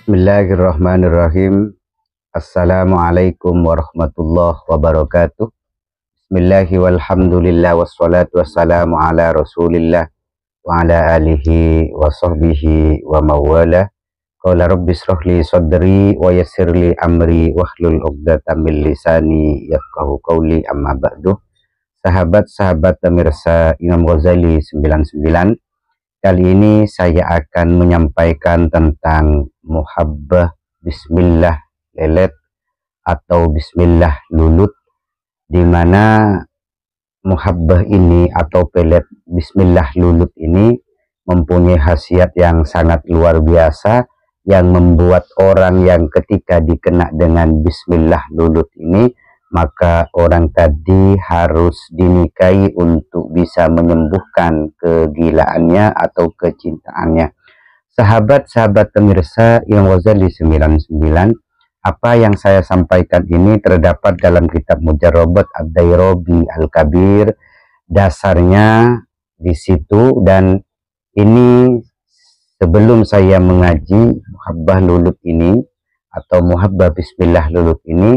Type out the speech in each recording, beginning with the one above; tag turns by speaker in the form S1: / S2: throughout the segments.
S1: Bismillahirrahmanirrahim. Assalamualaikum warahmatullahi wabarakatuh. Bismillahi walhamdulillah wassalatu wassalamu ala rasulillah wa ala alihi wa sahbihi wa mawala. Qala rabbi shrah li sadri wa yassir li amri wahlul 'uqdatam min lisani yafqahu qawli, amma ba'du. Sahabat-sahabat pemirsa Imam Ghazali 99, kali ini saya akan menyampaikan tentang muhabbah bismillah lelet atau bismillah lulut, di mana muhabbah ini atau pelet bismillah lulut ini mempunyai khasiat yang sangat luar biasa, yang membuat orang yang ketika dikena dengan bismillah lulut ini, maka orang tadi harus dinikahi untuk bisa menyembuhkan kegilaannya atau kecintaannya. Sahabat-sahabat pemirsa Imam Ghazali 99, apa yang saya sampaikan ini terdapat dalam kitab Mujarrabat Ad-Dairabi Al-Kabir. Dasarnya di situ, dan ini sebelum saya mengaji muhabbah lulut ini atau muhabbah bismillah lulut ini,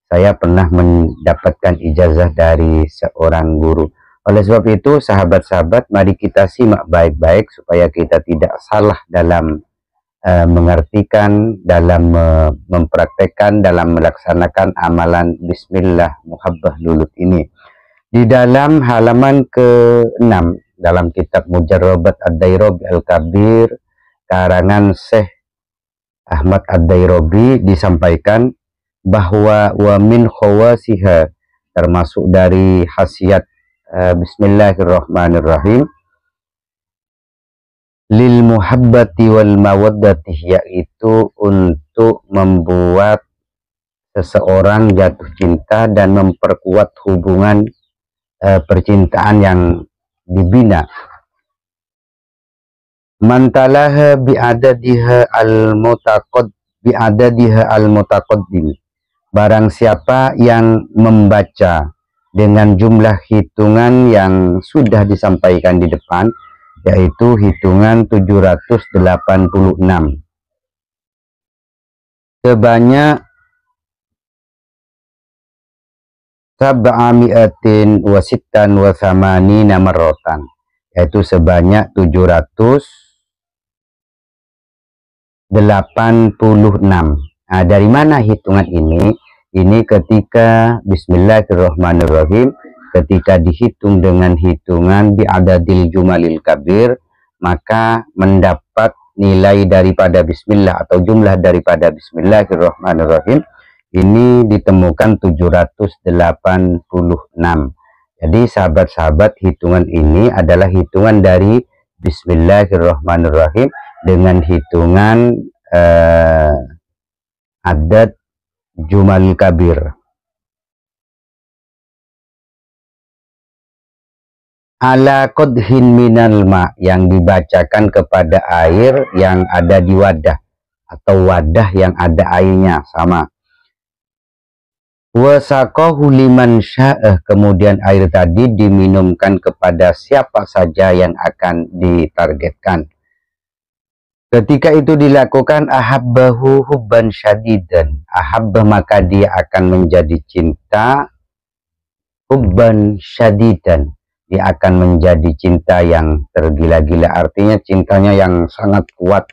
S1: saya pernah mendapatkan ijazah dari seorang guru. Oleh sebab itu, sahabat-sahabat, mari kita simak baik-baik supaya kita tidak salah dalam mengartikan, dalam mempraktekkan, dalam melaksanakan amalan bismillah muhabbah lulut ini. Di dalam halaman ke-6 dalam kitab Mujarrabat Ad-Dairabi Al-Kabir karangan Syekh Ahmad Ad-Dairabi disampaikan bahwa wa min khawasiha, termasuk dari khasiat bismillahirrahmanirrahim, lil muhabbati wal mawaddati, yaitu untuk membuat seseorang jatuh cinta dan memperkuat hubungan percintaan yang dibina. Mantalaha bi'adadiha al-mutaqaddim, barang siapa yang membaca dengan jumlah hitungan yang sudah disampaikan di depan, yaitu hitungan 786, sebanyak 786 marratan, yaitu sebanyak 786. Nah, dari mana hitungan ini? Ini ketika bismillahirrahmanirrahim, ketika dihitung dengan hitungan bi'adadil jumalil kabir, maka mendapat nilai daripada bismillah atau jumlah daripada bismillahirrahmanirrahim ini ditemukan 786. Jadi sahabat-sahabat, hitungan ini adalah hitungan dari bismillahirrahmanirrahim dengan hitungan adad jumal kabir. Ala qadhin minal ma, yang dibacakan kepada air yang ada di wadah atau wadah yang ada airnya sama. Wasaqahu liman sya'ah, kemudian air tadi diminumkan kepada siapa saja yang akan ditargetkan. Ketika itu dilakukan, ahabbahu hubban syadidan, ahabbah, maka dia akan menjadi cinta, hubban syadidan, dia akan menjadi cinta yang tergila-gila, artinya cintanya yang sangat kuat,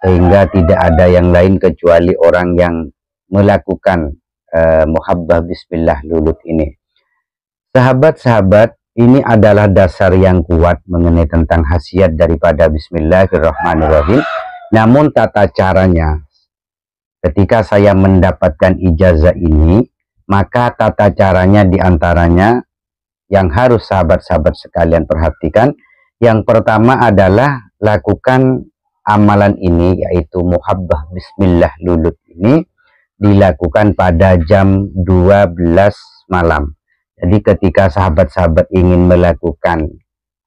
S1: sehingga tidak ada yang lain kecuali orang yang melakukan muhabbah bismillah lulut ini. Sahabat-sahabat, ini adalah dasar yang kuat mengenai tentang khasiat daripada bismillahirrahmanirrahim. Namun tata caranya, ketika saya mendapatkan ijazah ini, maka tata caranya diantaranya yang harus sahabat-sahabat sekalian perhatikan. Yang pertama adalah lakukan amalan ini, yaitu muhabbah bismillah lulut ini dilakukan pada jam 12 malam. Jadi ketika sahabat-sahabat ingin melakukan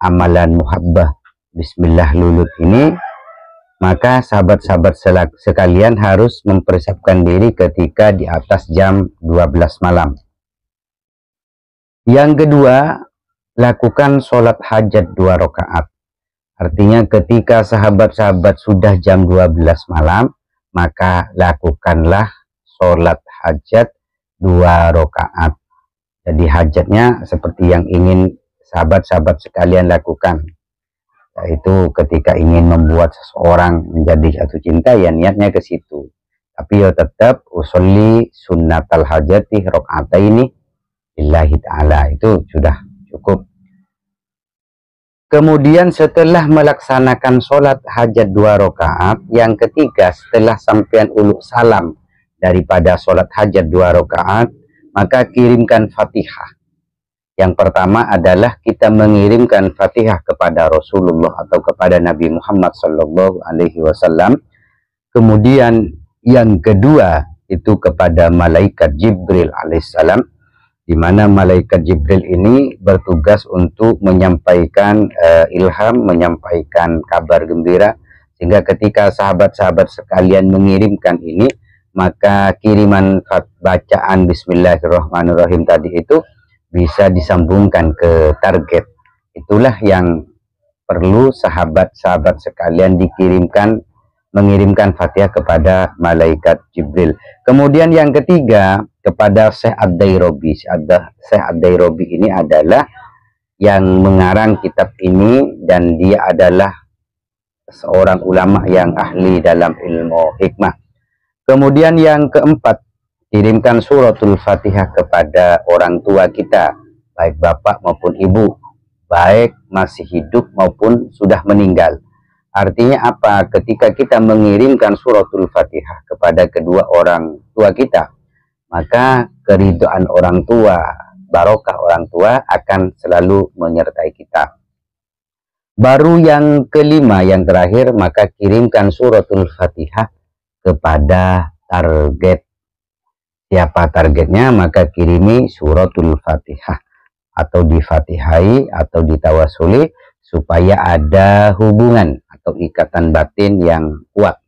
S1: amalan muhabbah bismillah lulut ini, maka sahabat-sahabat sekalian harus mempersiapkan diri ketika di atas jam 12 malam. Yang kedua, lakukan sholat hajat 2 rakaat. Artinya ketika sahabat-sahabat sudah jam 12 malam, maka lakukanlah sholat hajat 2 rakaat. Jadi hajatnya seperti yang ingin sahabat-sahabat sekalian lakukan, yaitu ketika ingin membuat seseorang menjadi jatuh cinta, ya niatnya ke situ. Tapi ya tetap usolli sunnatal hajati rakaataini lillahi ta'ala, itu sudah cukup. Kemudian setelah melaksanakan sholat hajat 2 rakaat, yang ketiga setelah sampean uluk salam daripada sholat hajat 2 rakaat, maka kirimkan Fatihah. Yang pertama adalah kita mengirimkan Fatihah kepada Rasulullah atau kepada Nabi Muhammad Sallallahu Alaihi Wasallam. Kemudian yang kedua itu kepada malaikat Jibril alaihissalam, di mana malaikat Jibril ini bertugas untuk menyampaikan ilham, menyampaikan kabar gembira, sehingga ketika sahabat-sahabat sekalian mengirimkan ini, maka kiriman bacaan Bismillahirrahmanirrahim tadi itu bisa disambungkan ke target. Itulah yang perlu sahabat-sahabat sekalian mengirimkan Fatihah kepada malaikat Jibril. Kemudian yang ketiga kepada Syekh Ad-Dairobi. Syekh Ad-Dairobi ini adalah yang mengarang kitab ini, dan dia adalah seorang ulama yang ahli dalam ilmu hikmah. Kemudian yang keempat, kirimkan suratul Fatihah kepada orang tua kita, baik bapak maupun ibu, baik masih hidup maupun sudah meninggal. Artinya apa? Ketika kita mengirimkan suratul Fatihah kepada kedua orang tua kita, maka keridhaan orang tua, barokah orang tua akan selalu menyertai kita. Baru yang kelima, yang terakhir, maka kirimkan suratul Fatihah kepada target. Siapa targetnya, maka kirimi suratul Fatihah, atau difatihai atau ditawasuli, supaya ada hubungan atau ikatan batin yang kuat.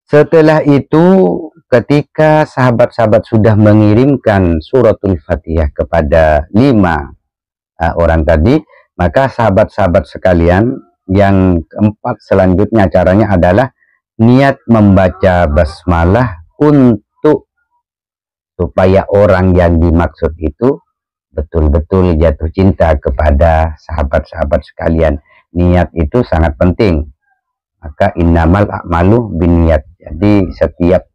S1: Setelah itu, ketika sahabat-sahabat sudah mengirimkan suratul Fatihah kepada 5 orang tadi, maka sahabat-sahabat sekalian, yang keempat selanjutnya caranya adalah niat membaca basmalah untuk supaya orang yang dimaksud itu betul-betul jatuh cinta kepada sahabat-sahabat sekalian. Niat itu sangat penting. Maka innamal a'malu binniyat. Jadi setiap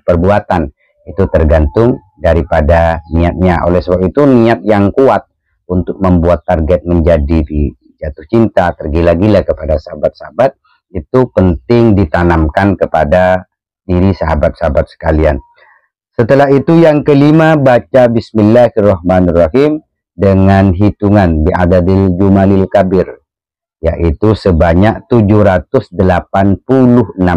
S1: perbuatan itu tergantung daripada niatnya. Oleh sebab itu, niat yang kuat untuk membuat target menjadi jatuh cinta, tergila-gila kepada sahabat-sahabat, itu penting ditanamkan kepada diri sahabat-sahabat sekalian. Setelah itu yang kelima, baca Bismillahirrahmanirrahim dengan hitungan bi'adadil jumalil kabir, yaitu sebanyak 786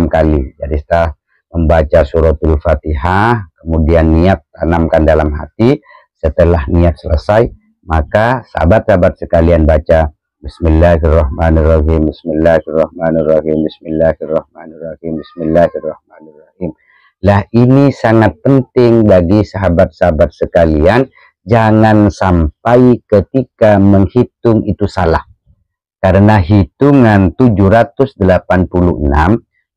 S1: kali. Jadi setelah membaca suratul Fatihah, kemudian niat tanamkan dalam hati. Setelah niat selesai, maka sahabat-sahabat sekalian baca Bismillahirrahmanirrahim, Bismillahirrahmanirrahim, Bismillahirrahmanirrahim, Bismillahirrahmanirrahim. Lah, ini sangat penting bagi sahabat-sahabat sekalian. Jangan sampai ketika menghitung itu salah. Karena hitungan 786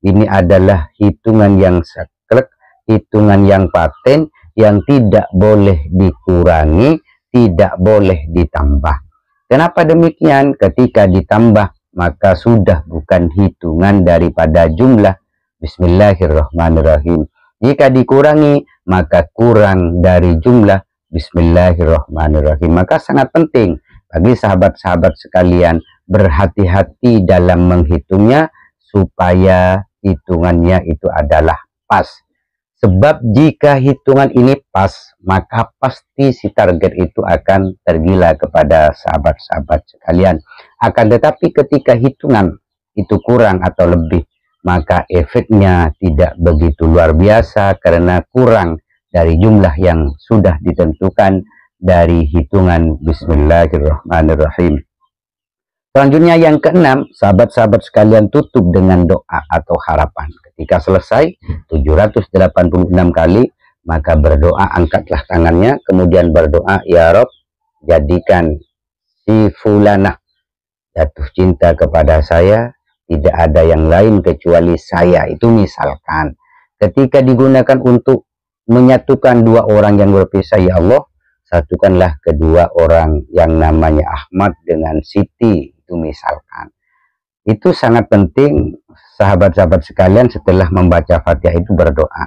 S1: ini adalah hitungan yang saklek, hitungan yang paten, yang tidak boleh dikurangi, tidak boleh ditambah. Kenapa demikian? Ketika ditambah, maka sudah bukan hitungan daripada jumlah Bismillahirrahmanirrahim. Jika dikurangi, maka kurang dari jumlah Bismillahirrahmanirrahim. Maka sangat penting bagi sahabat-sahabat sekalian berhati-hati dalam menghitungnya, supaya hitungannya itu adalah pas. Sebab jika hitungan ini pas, maka pasti si target itu akan tergila kepada sahabat-sahabat sekalian. Akan tetapi ketika hitungan itu kurang atau lebih, maka efeknya tidak begitu luar biasa, karena kurang dari jumlah yang sudah ditentukan dari hitungan Bismillahirrahmanirrahim. Selanjutnya yang keenam, sahabat-sahabat sekalian tutup dengan doa atau harapan. Ketika selesai 786 kali, maka berdoa, angkatlah tangannya, kemudian berdoa, ya Rob, jadikan si fulana jatuh cinta kepada saya, tidak ada yang lain kecuali saya. Itu misalkan ketika digunakan untuk menyatukan dua orang yang berpisah, ya Allah, satukanlah kedua orang yang namanya Ahmad dengan Siti. Itu misalkan. Itu sangat penting sahabat-sahabat sekalian setelah membaca Fatihah itu berdoa.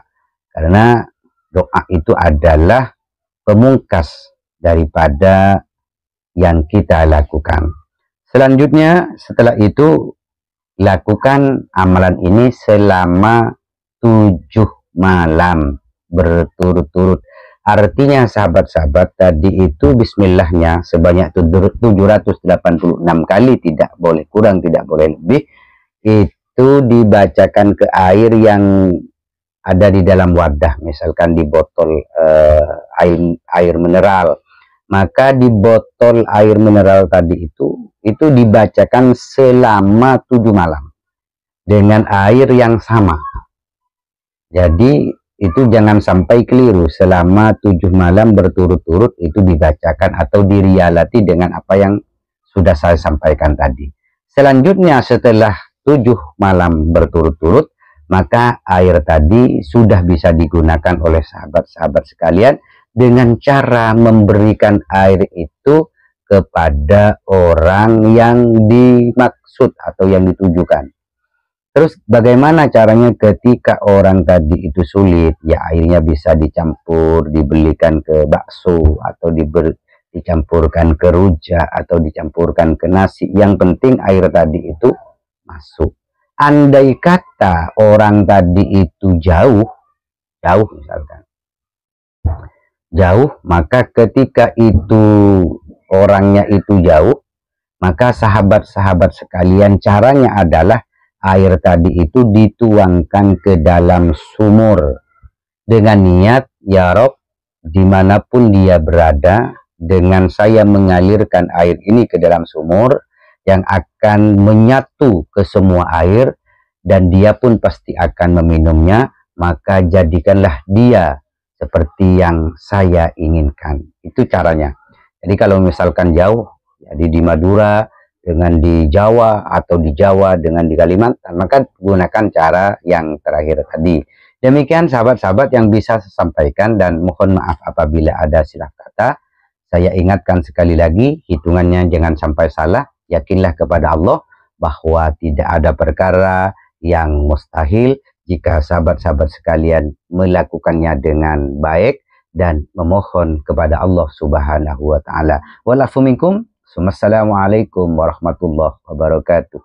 S1: Karena doa itu adalah pemungkas daripada yang kita lakukan. Selanjutnya setelah itu lakukan amalan ini selama 7 malam berturut-turut. Artinya sahabat-sahabat tadi itu bismillahnya sebanyak 786 kali, tidak boleh kurang, tidak boleh lebih. Itu dibacakan ke air yang ada di dalam wadah, misalkan di botol air mineral. Maka di botol air mineral tadi itu dibacakan selama 7 malam dengan air yang sama. Jadi itu jangan sampai keliru, selama 7 malam berturut-turut itu dibacakan atau dirialati dengan apa yang sudah saya sampaikan tadi. Selanjutnya setelah 7 malam berturut-turut, maka air tadi sudah bisa digunakan oleh sahabat-sahabat sekalian dengan cara memberikan air itu kepada orang yang dimaksud atau yang ditujukan. Terus bagaimana caranya ketika orang tadi itu sulit? Ya airnya bisa dicampur, dibelikan ke bakso, atau dicampurkan ke rujak, atau dicampurkan ke nasi. Yang penting air tadi itu masuk. Andai kata orang tadi itu jauh misalkan, jauh, maka ketika itu orangnya itu jauh, maka sahabat-sahabat sekalian caranya adalah air tadi itu dituangkan ke dalam sumur dengan niat, ya Rob, dimanapun dia berada, dengan saya mengalirkan air ini ke dalam sumur yang akan menyatu ke semua air dan dia pun pasti akan meminumnya, maka jadikanlah dia seperti yang saya inginkan. Itu caranya. Jadi kalau misalkan jauh, jadi di Madura dengan di Jawa, atau di Jawa dengan di Kalimantan, maka gunakan cara yang terakhir tadi. Demikian sahabat-sahabat yang bisa saya sampaikan, dan mohon maaf apabila ada silap kata. Saya ingatkan sekali lagi, hitungannya jangan sampai salah. Yakinlah kepada Allah bahwa tidak ada perkara yang mustahil jika sahabat-sahabat sekalian melakukannya dengan baik dan memohon kepada Allah Subhanahu wa taala. Walafu minkum. Wassalamualaikum warahmatullahi wabarakatuh.